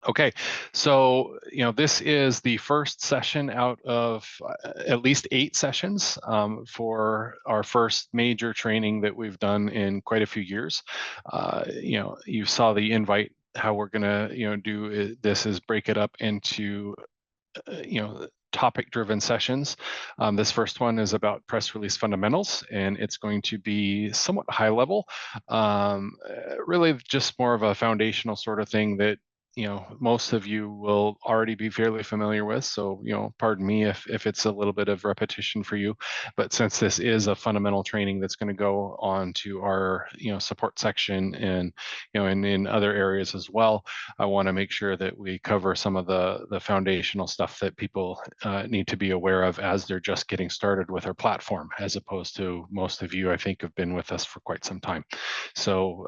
Okay, so this is the first session out of at least 8 sessions for our first major training that we've done in quite a few years. You saw the invite. How we're gonna do this is break it up into topic-driven sessions. This first one is about press release fundamentals, and it's going to be somewhat high level, really just more of a foundational sort of thing that most of you will already be fairly familiar with. So pardon me if it's a little bit of repetition for you, but since this is a fundamental training that's going to go on to our support section and and in other areas as well, I want to make sure that we cover some of the foundational stuff that people need to be aware of as they're just getting started with our platform, as opposed to most of you, I think, have been with us for quite some time. So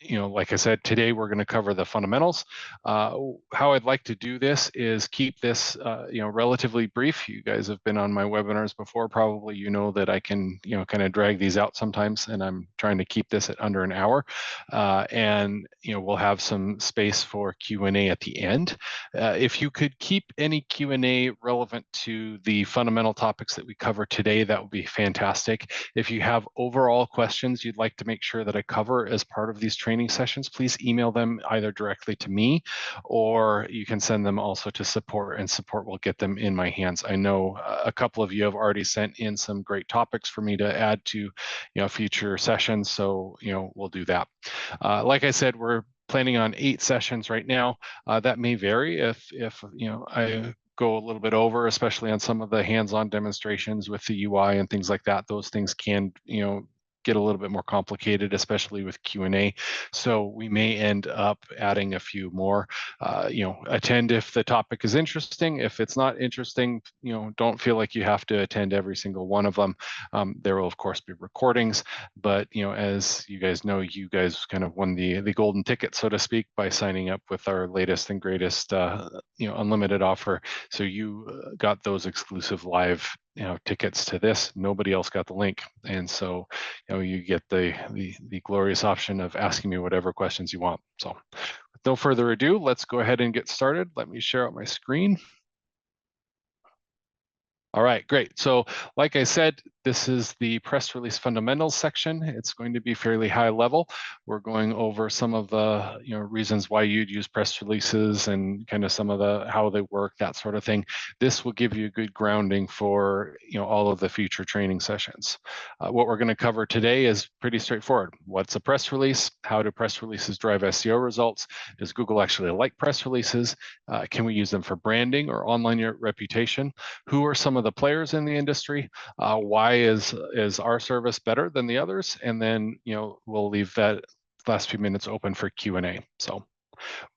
like I said, today we're going to cover the fundamentals. How I'd like to do this is keep this, relatively brief. You guys have been on my webinars before, probably that I can, kind of drag these out sometimes, and I'm trying to keep this at under an hour. And we'll have some space for Q&A at the end. If you could keep any Q&A relevant to the fundamental topics that we cover today, that would be fantastic. If you have overall questions you'd like to make sure that I cover as part of these training sessions, please email them either directly to me, or you can send them also to support, and support will get them in my hands. I know a couple of you have already sent in some great topics for me to add to future sessions, so we'll do that. Like I said, we're planning on 8 sessions right now. That may vary if I go a little bit over, especially on some of the hands-on demonstrations with the UI and things like that. Those things can get a little bit more complicated, especially with Q&A. So we may end up adding a few more. Attend if the topic is interesting. If it's not interesting, don't feel like you have to attend every single one of them. There will of course be recordings, but as you guys know, you guys kind of won the golden ticket, so to speak, by signing up with our latest and greatest unlimited offer. So you got those exclusive live tickets to this. Nobody else got the link, and so you get the glorious option of asking me whatever questions you want. So with no further ado, let's go ahead and get started. Let me share out my screen. All right, great. So like I said, this is the press release fundamentals section. It's going to be fairly high level. We're going over some of the reasons why you'd use press releases and kind of some of the how they work, that sort of thing. This will give you a good grounding for all of the future training sessions. What we're going to cover today is pretty straightforward. What's a press release? How do press releases drive SEO results? Does Google actually like press releases? Can we use them for branding or online reputation? Who are some of the players in the industry? Why is our service better than the others? And then we'll leave that last few minutes open for Q&A. So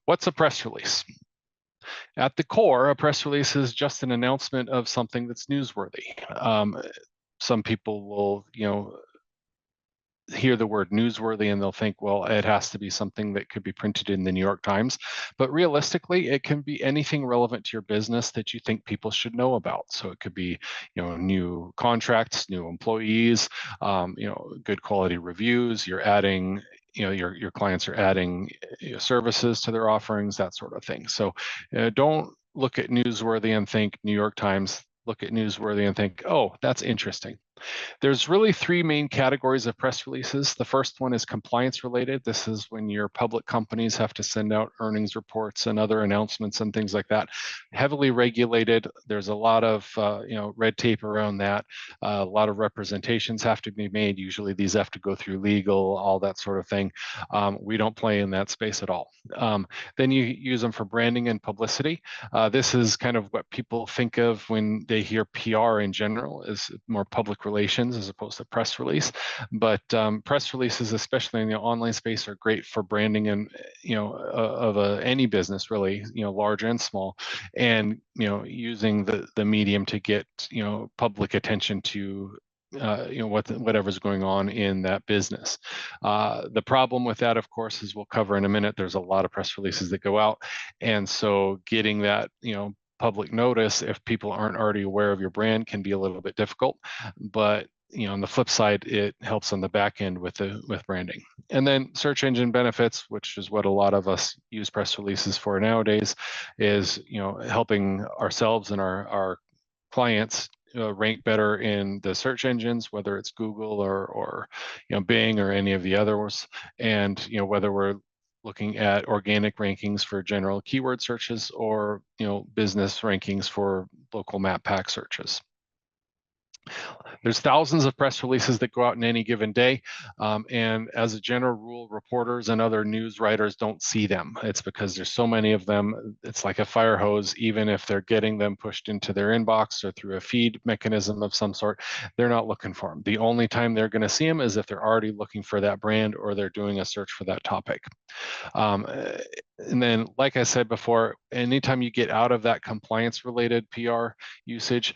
what's a press release? At the core, a press release is just an announcement of something that's newsworthy. Some people will hear the word newsworthy and they'll think, well, it has to be something that could be printed in the New York Times. But realistically, it can be anything relevant to your business that you think people should know about. So it could be, new contracts, new employees, good quality reviews. You're adding, your clients are adding services to their offerings, that sort of thing. So don't look at newsworthy and think New York Times. Look at newsworthy and think, oh, that's interesting. There's really 3 main categories of press releases. The first one is compliance related. This is when your public companies have to send out earnings reports and other announcements and things like that. Heavily regulated. There's a lot of red tape around that. A lot of representations have to be made. Usually these have to go through legal, all that sort of thing. We don't play in that space at all. Then you use them for branding and publicity. This is kind of what people think of when they hear PR in general, is more public relations as opposed to press release. But press releases, especially in the online space, are great for branding and of any business really, large and small, and using the medium to get public attention to whatever's going on in that business. The problem with that, of course, as we'll cover in a minute, there's a lot of press releases that go out, and so getting that public notice, if people aren't already aware of your brand, can be a little bit difficult. But on the flip side, it helps on the back end with branding. And then search engine benefits, which is what a lot of us use press releases for nowadays, is helping ourselves and our clients rank better in the search engines, whether it's Google or Bing or any of the others, and whether we're looking at organic rankings for general keyword searches or business rankings for local map pack searches. There's thousands of press releases that go out in any given day. And as a general rule, reporters and other news writers don't see them. It's because there's so many of them. It's like a fire hose. Even if they're getting them pushed into their inbox or through a feed mechanism of some sort, they're not looking for them. The only time they're going to see them is if they're already looking for that brand or they're doing a search for that topic. And then, like I said before, anytime you get out of that compliance related PR usage,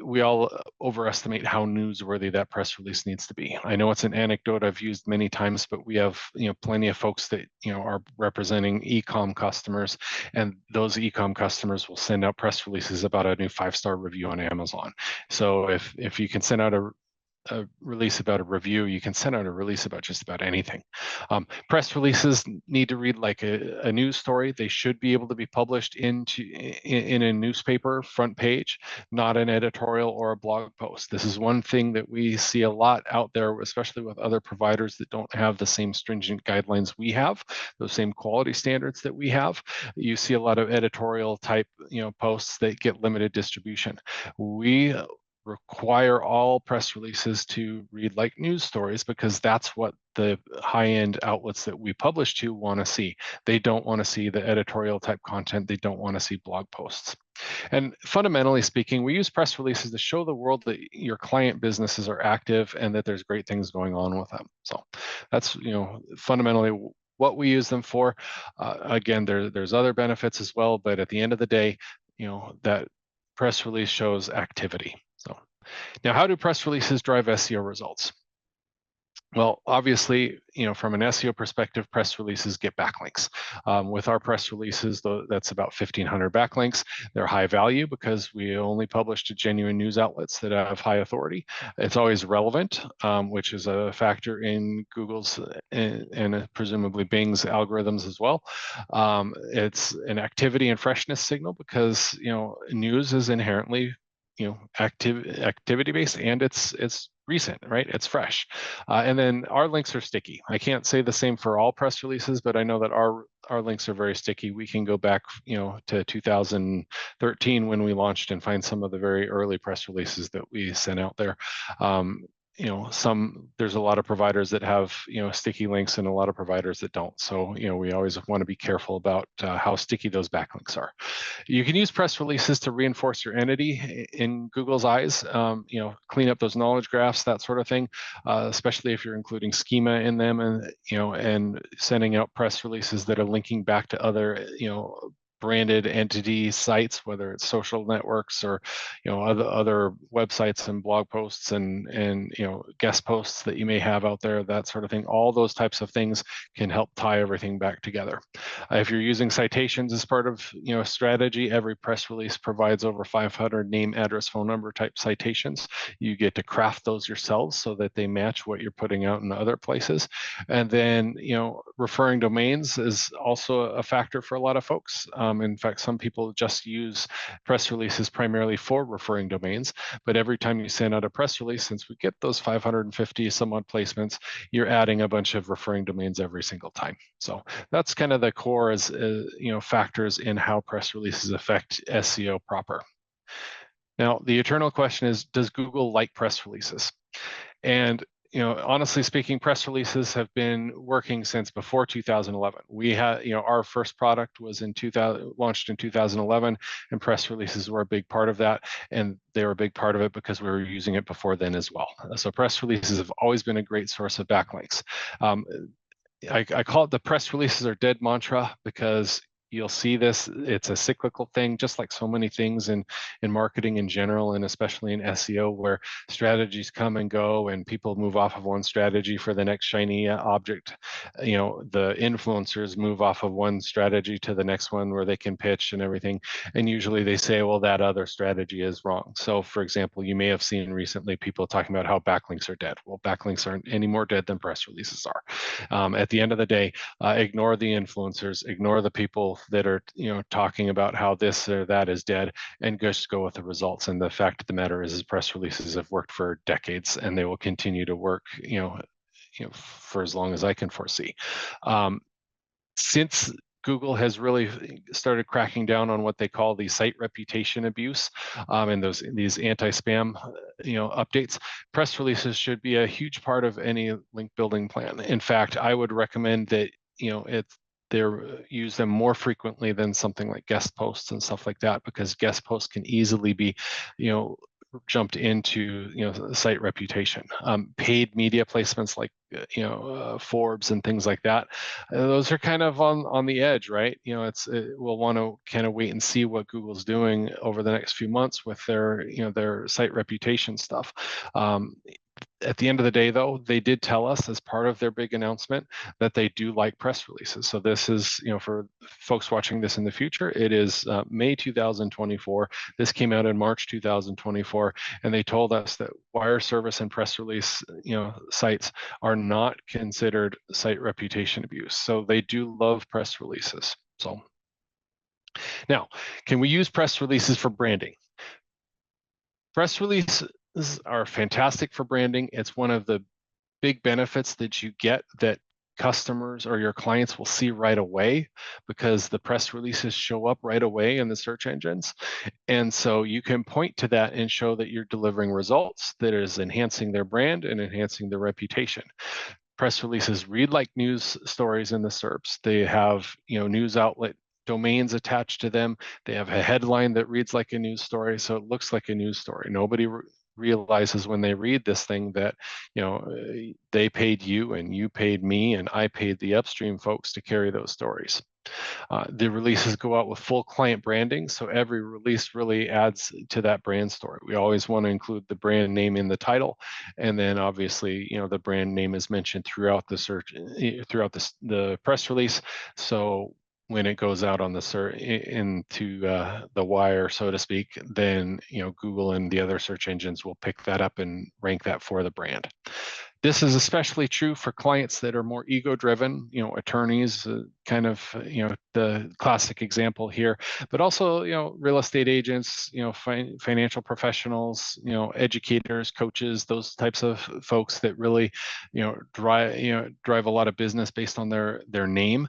we all overestimate how newsworthy that press release needs to be. I know it's an anecdote I've used many times, but we have plenty of folks that are representing e-com customers, and those e-com customers will send out press releases about a new 5-star review on Amazon. So if you can send out a release about a review, you can send out a release about just about anything. Press releases need to read like a news story. They should be able to be published in a newspaper front page, not an editorial or a blog post. This is one thing that we see a lot out there, especially with other providers that don't have the same stringent guidelines we have, those same quality standards that we have. You see a lot of editorial type posts that get limited distribution. We require all press releases to read like news stories because that's what the high-end outlets that we publish to want to see. They don't want to see the editorial type content. They don't want to see blog posts. And fundamentally speaking, we use press releases to show the world that your client businesses are active and that there's great things going on with them. So that's fundamentally what we use them for. Again, there's other benefits as well, but at the end of the day, that press release shows activity. So now, how do press releases drive SEO results? Well, obviously, from an SEO perspective, press releases get backlinks. With our press releases, that's about 1,500 backlinks. They're high value because we only publish to genuine news outlets that have high authority. It's always relevant, which is a factor in Google's and presumably Bing's algorithms as well. It's an activity and freshness signal because news is inherently activity based, and it's recent, right? It's fresh. And then our links are sticky. I can't say the same for all press releases, but I know that our links are very sticky. We can go back to 2013 when we launched and find some of the very early press releases that we sent out there. There's a lot of providers that have sticky links and a lot of providers that don't. So we always want to be careful about how sticky those backlinks are. You can use press releases to reinforce your entity in Google's eyes. Clean up those knowledge graphs, that sort of thing. Especially if you're including schema in them, and sending out press releases that are linking back to other branded entity sites, whether it's social networks or other websites and blog posts and guest posts that you may have out there, that sort of thing. All those types of things can help tie everything back together. If you're using citations as part of strategy, every press release provides over 500 name, address, phone number type citations. You get to craft those yourselves so that they match what you're putting out in other places. And then referring domains is also a factor for a lot of folks. In fact, some people just use press releases primarily for referring domains, but every time you send out a press release, since we get those 550 some odd placements, you're adding a bunch of referring domains every single time. So that's kind of the core as factors in how press releases affect SEO proper. Now, the eternal question is, does Google like press releases? And honestly speaking, press releases have been working since before 2011. We had, our first product was launched in 2011, and press releases were a big part of that. And they were a big part of it because we were using it before then as well. So press releases have always been a great source of backlinks. I call it the press releases are dead mantra because you'll see this. It's a cyclical thing, just like so many things in marketing in general, and especially in SEO, where strategies come and go and people move off of one strategy for the next shiny object. The influencers move off of one strategy to the next one where they can pitch and everything, and usually they say, well, that other strategy is wrong. So for example, you may have seen recently people talking about how backlinks are dead. Well, backlinks aren't any more dead than press releases are. At the end of the day, ignore the influencers, ignore the people that are talking about how this or that is dead, and just go with the results. And the fact of the matter is press releases have worked for decades, and they will continue to work for as long as I can foresee. Since Google has really started cracking down on what they call the site reputation abuse, and these anti-spam updates, press releases should be a huge part of any link building plan. In fact, I would recommend that they're use them more frequently than something like guest posts and stuff like that, because guest posts can easily be jumped into site reputation. Paid media placements like Forbes and things like that, those are kind of on the edge, right? We'll want to kind of wait and see what Google's doing over the next few months with their site reputation stuff. At the end of the day, though, they did tell us as part of their big announcement that they do like press releases. So this is, for folks watching this in the future, it is May 2024. This came out in March 2024, and they told us that wire service and press release, sites are not considered site reputation abuse. So they do love press releases. So now, can we use press releases for branding? Press releases are fantastic for branding. It's one of the big benefits that you get that customers or your clients will see right away, because the press releases show up right away in the search engines. And so you can point to that and show that you're delivering results that is enhancing their brand and enhancing their reputation. Press releases read like news stories in the SERPs. They have news outlet domains attached to them. They have a headline that reads like a news story, so it looks like a news story. Nobody realizes when they read this thing that they paid you and you paid me and I paid the upstream folks to carry those stories. The releases go out with full client branding, so every release really adds to that brand story. We always want to include the brand name in the title, and then obviously the brand name is mentioned throughout the search, throughout the press release. So when it goes out on the into the wire, so to speak, then Google and the other search engines will pick that up and rank that for the brand. This is especially true for clients that are more ego-driven, attorneys, kind of, the classic example here, but also, real estate agents, financial professionals, educators, coaches, those types of folks that really, drive a lot of business based on their name.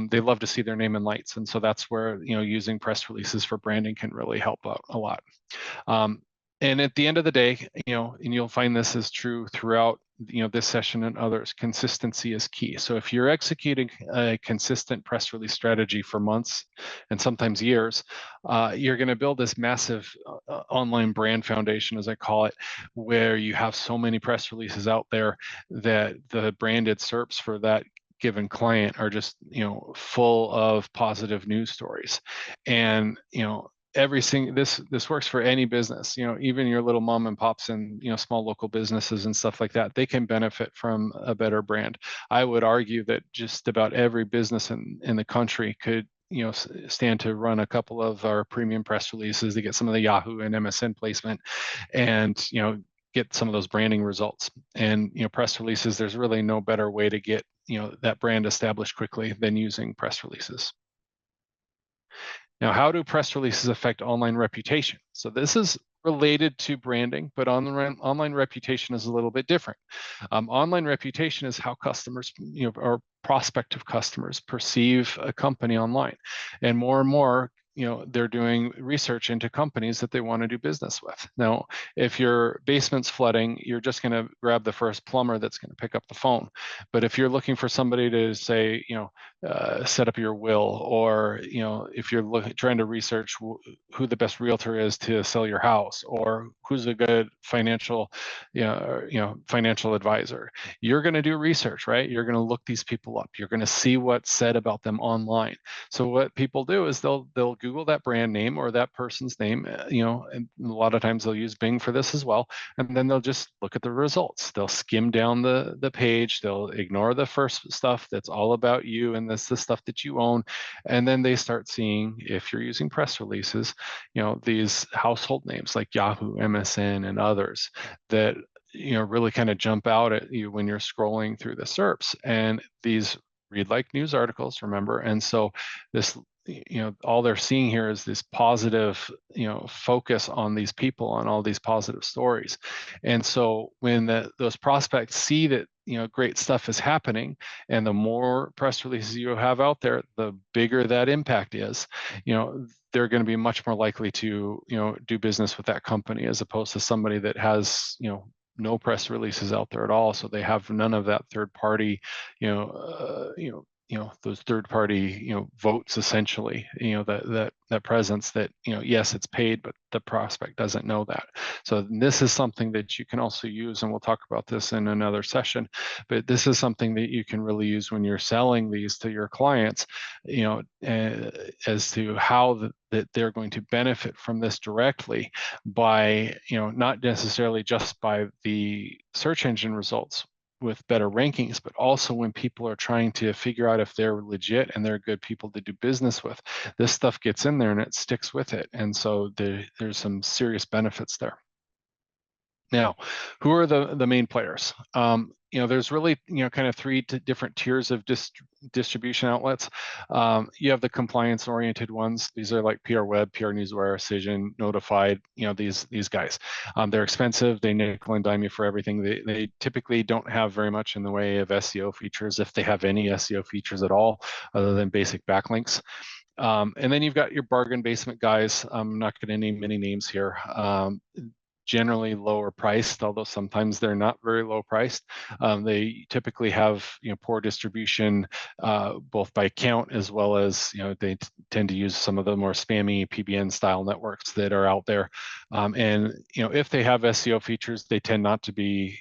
They love to see their name in lights, and so that's where using press releases for branding can really help out a lot. And at the end of the day, and you'll find this is true throughout, this session and others, consistency is key. So if you're executing a consistent press release strategy for months and sometimes years, you're going to build this massive online brand foundation, as I call it, where you have so many press releases out there that the branded SERPs for that given client are just full of positive news stories. And this works for any business, even your little mom and pops and small local businesses and stuff like that. They can benefit from a better brand. I would argue that just about every business in the country could stand to run a couple of our premium press releases to get some of the Yahoo and MSN placement, and get some of those branding results. And press releases, there's really no better way to get that brand established quickly than using press releases. Now, how do press releases affect online reputation? So this is related to branding, but online reputation is a little bit different. Online reputation is how customers, or prospective customers, perceive a company online. And more they're doing research into companies that they want to do business with. Now, if your basement's flooding, you're just going to grab the first plumber that's going to pick up the phone. But if you're looking for somebody to say, set up your will, or if you're trying to research who the best realtor is to sell your house, or who's a good financial financial advisor, you're going to do research, right? You're going to look these people up. You're going to see what's said about them online. So what people do is they'll Google that brand name or that person's name, and a lot of times they'll use Bing for this as well, and then they'll just look at the results. They'll skim down the page. They'll ignore the first stuff that's all about you and this the stuff that you own, and then they start seeing, if you're using press releases, these household names like Yahoo, MSN, and others that really kind of jump out at you when you're scrolling through the SERPs. And these read like news articles, remember, and so this all they're seeing here is this positive focus on these people, on all these positive stories. And so when those prospects see that great stuff is happening, and the more press releases you have out there, the bigger that impact is, they're going to be much more likely to do business with that company, as opposed to somebody that has no press releases out there at all. So they have none of that third party, those third party, votes, essentially, that presence that, yes, it's paid, but the prospect doesn't know that. So this is something that you can also use, and we'll talk about this in another session, but this is something that you can really use when you're selling these to your clients, as to how that they're going to benefit from this directly by, not necessarily just by the search engine results with better rankings, but also when people are trying to figure out if they're legit and they're good people to do business with. This stuff gets in there and it sticks with it. And so there's some serious benefits there. Now, who are the main players? There's really, kind of three different tiers of distribution outlets. You have the compliance-oriented ones. These are like PR Web, PR Newswire, Cision, Notified. These guys. They're expensive. They nickel and dime you for everything. They typically don't have very much in the way of SEO features, if they have any SEO features at all, other than basic backlinks. And then you've got your bargain basement guys. I'm not going to name any names here. Generally lower priced, although sometimes they're not very low priced. They typically have poor distribution, both by count, as well as they tend to use some of the more spammy PBN style networks that are out there. And if they have SEO features, they tend not to be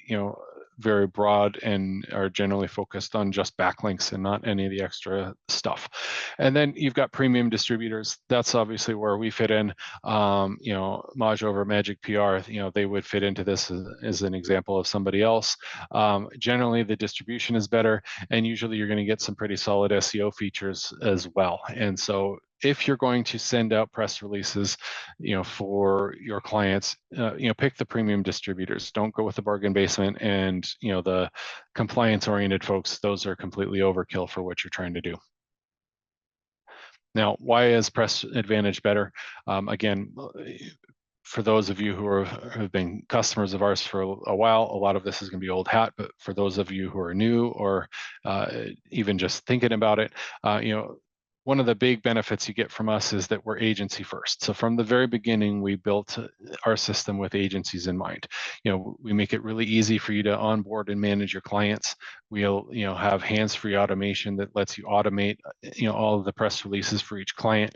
very broad and are generally focused on just backlinks and not any of the extra stuff. And then you've got premium distributors. That's obviously where we fit in. Maj over Magic PR, they would fit into this as an example of somebody else. Generally, the distribution is better, and usually you're going to get some pretty solid SEO features as well. And so if you're going to send out press releases, for your clients, pick the premium distributors. Don't go with the bargain basement and the compliance-oriented folks. Those are completely overkill for what you're trying to do. Now, why is Press Advantage better? Again, for those of you who have been customers of ours for a while, a lot of this is going to be old hat. But for those of you who are new, or even just thinking about it, one of the big benefits you get from us is that we're agency first. So from the very beginning, we built our system with agencies in mind. We make it really easy for you to onboard and manage your clients. We'll, have hands-free automation that lets you automate, all of the press releases for each client.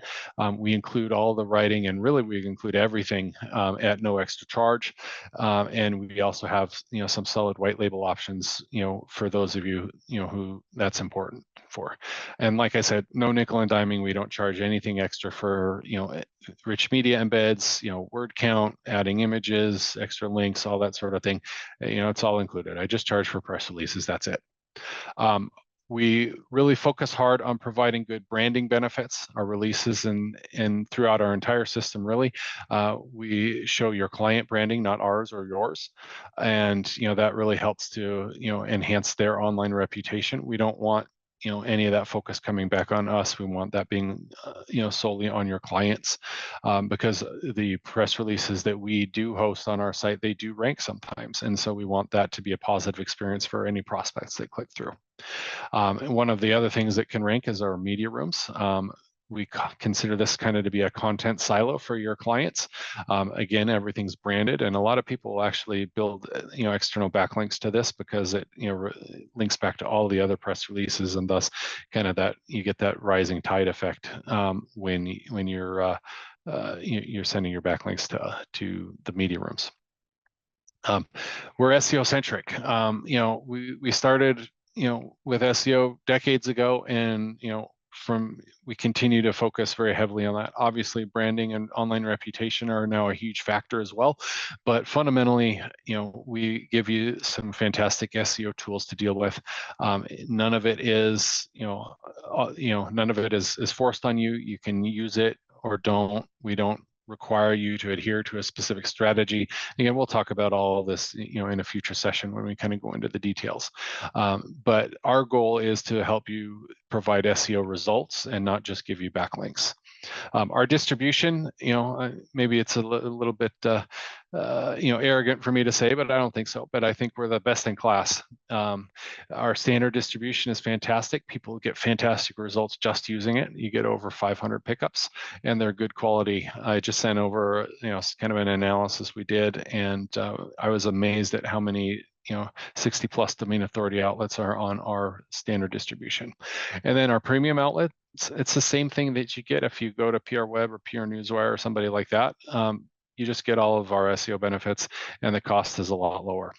We include all the writing, and really we include everything at no extra charge. And we also have, some solid white label options, for those of you, who that's important for. And like I said, no nickel and diming. We don't charge anything extra for, rich media embeds, word count, adding images, extra links, all that sort of thing. It's all included. I just charge for press releases. That's it. We really focus hard on providing good branding benefits, our releases, and throughout our entire system, really. We show your client branding, not ours or yours. And, that really helps to, enhance their online reputation. We don't want any of that focus coming back on us. We want that being, solely on your clients, because the press releases that we do host on our site, they do rank sometimes. And so we want that to be a positive experience for any prospects that click through. And one of the other things that can rank is our media rooms. we consider this kind of to be a content silo for your clients. Again, everything's branded, and a lot of people will actually build external backlinks to this because it links back to all the other press releases, and thus kind of that you get that rising tide effect when you're sending your backlinks to the media rooms. We're SEO centric. We started with SEO decades ago, and we continue to focus very heavily on that. Obviously, branding and online reputation are now a huge factor as well, but fundamentally, we give you some fantastic SEO tools to deal with. None of it is none of it is forced on you. You can use it or don't. We don't require you to adhere to a specific strategy. Again, we'll talk about all of this in a future session when we kind of go into the details. But our goal is to help you provide SEO results and not just give you backlinks. Our distribution, maybe it's a little bit arrogant for me to say, but I don't think so. But I think we're the best in class. Our standard distribution is fantastic. People get fantastic results just using it. You get over 500 pickups, and they're good quality. I just sent over kind of an analysis we did, and I was amazed at how many 60 plus domain authority outlets are on our standard distribution. And then our premium outlet, it's the same thing that you get if you go to PR Web or PR Newswire or somebody like that. You just get all of our SEO benefits, and the cost is a lot lower.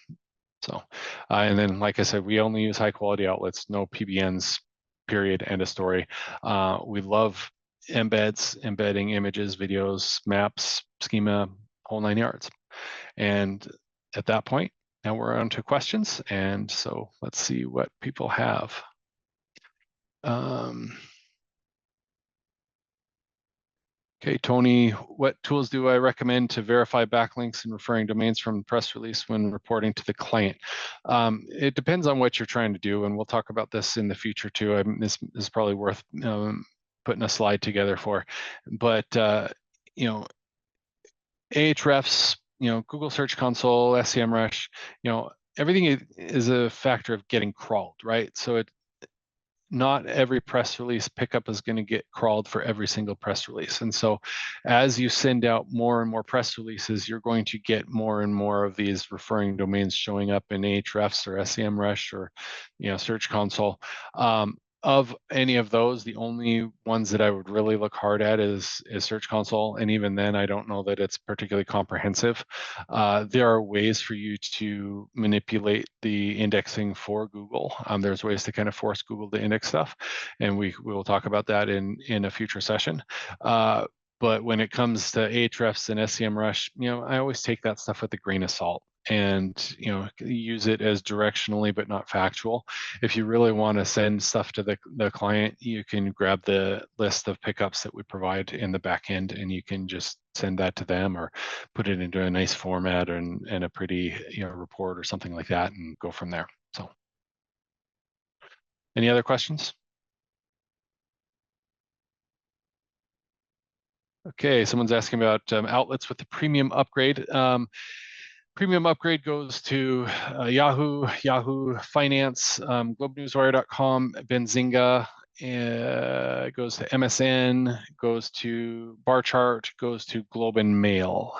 So, and then, like I said, we only use high quality outlets, no PBNs, period, end of story. We love embedding images, videos, maps, schema, whole 9 yards. And at that point, now we're on to questions. And so let's see what people have. Okay, Tony, what tools do I recommend to verify backlinks and referring domains from press release when reporting to the client? It depends on what you're trying to do, and we'll talk about this in the future too. This is probably worth putting a slide together for. But Ahrefs, Google Search Console, SEMrush, everything is a factor of getting crawled, right? So not every press release pickup is going to get crawled for every single press release. And so as you send out more and more press releases, you're going to get more and more of these referring domains showing up in Ahrefs or SEMrush or Search Console. Of any of those, the only ones that I would really look hard at is Search Console, and even then, I don't know that it's particularly comprehensive. There are ways for you to manipulate the indexing for Google. There's ways to kind of force Google to index stuff, and we will talk about that in a future session. But when it comes to Ahrefs and SEMrush, I always take that stuff with a grain of salt and use it as directionally but not factual. If you really want to send stuff to the client, you can grab the list of pickups that we provide in the back end, and you can just send that to them or put it into a nice format and a pretty report or something like that, and go from there. So any other questions? Okay, someone's asking about outlets with the premium upgrade. Premium upgrade goes to Yahoo, Yahoo Finance, GlobeNewsWire.com, Benzinga, goes to MSN, goes to Barchart, goes to Globe and Mail.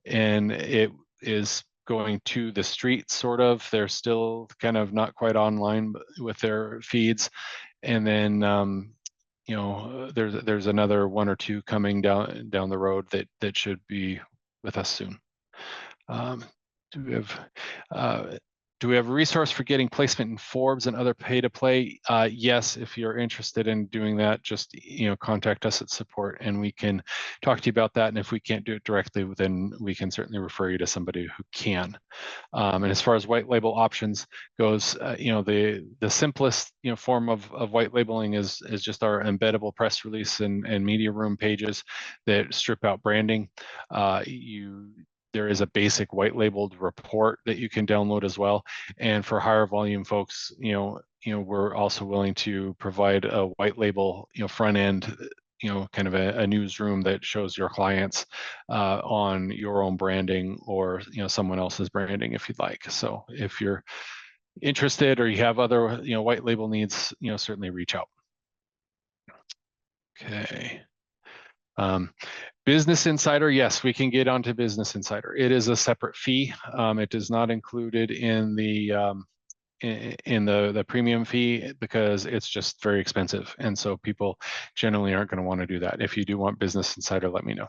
And it is going to the street, sort of. They're still kind of not quite online with their feeds. And then there's another one or two coming down the road that should be with us soon. Do we have a resource for getting placement in Forbes and other pay-to-play? Yes, if you're interested in doing that, just contact us at support, and we can talk to you about that. And if we can't do it directly, then we can certainly refer you to somebody who can. And as far as white label options goes, the simplest form of white labeling is just our embeddable press release and media room pages that strip out branding. There is a basic white labeled report that you can download as well. And for higher volume folks, we're also willing to provide a white label, front end, kind of a newsroom that shows your clients on your own branding or, someone else's branding if you'd like. So if you're interested or you have other, white label needs, certainly reach out. Okay. Business Insider, yes, we can get onto Business Insider. It is a separate fee. It is not included in the premium fee because it's just very expensive, and so people generally aren't going to want to do that. If you do want Business Insider, let me know.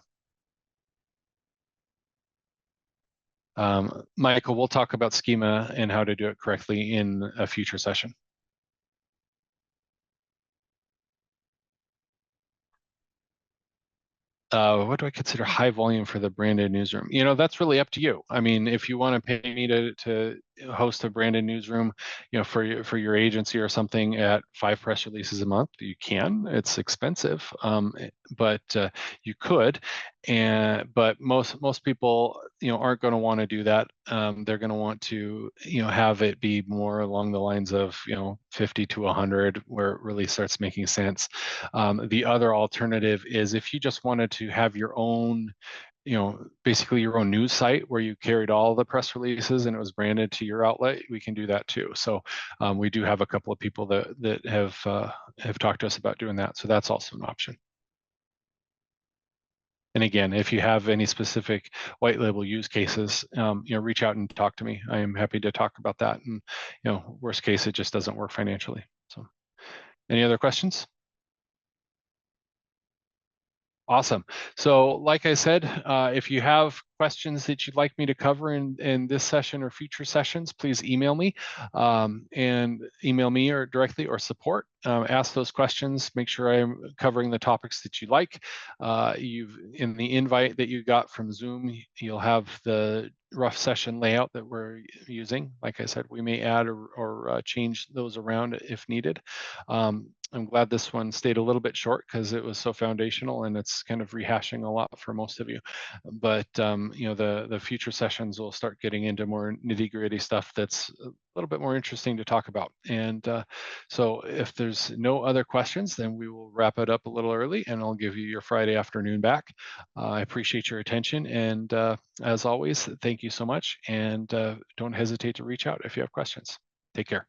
Michael, we'll talk about schema and how to do it correctly in a future session. What do I consider high volume for the branded newsroom? That's really up to you. I mean, if you want to pay me to host a branded newsroom, for your agency or something at 5 press releases a month, you can. It's expensive, but you could. But most people, aren't going to want to do that. They're going to want to, have it be more along the lines of, 50 to 100, where it really starts making sense. The other alternative is if you just wanted to have your own, basically your own news site where you carried all the press releases and it was branded to your outlet, we can do that too. So we do have a couple of people that have talked to us about doing that. So that's also an option. And again, if you have any specific white label use cases, reach out and talk to me. I am happy to talk about that. And, worst case, it just doesn't work financially. So any other questions? Awesome. So like I said, if you have questions that you'd like me to cover in this session or future sessions, please email me and email me or directly or support. Ask those questions. Make sure I'm covering the topics that you like. In the invite that you got from Zoom, you'll have the rough session layout that we're using. Like I said, we may add or change those around if needed. I'm glad this one stayed a little bit short because it was so foundational and it's kind of rehashing a lot for most of you. But the future sessions will start getting into more nitty gritty stuff that's a little bit more interesting to talk about. And so if there's no other questions, then we will wrap it up a little early and I'll give you your Friday afternoon back. I appreciate your attention. And as always, thank you so much. And don't hesitate to reach out if you have questions. Take care.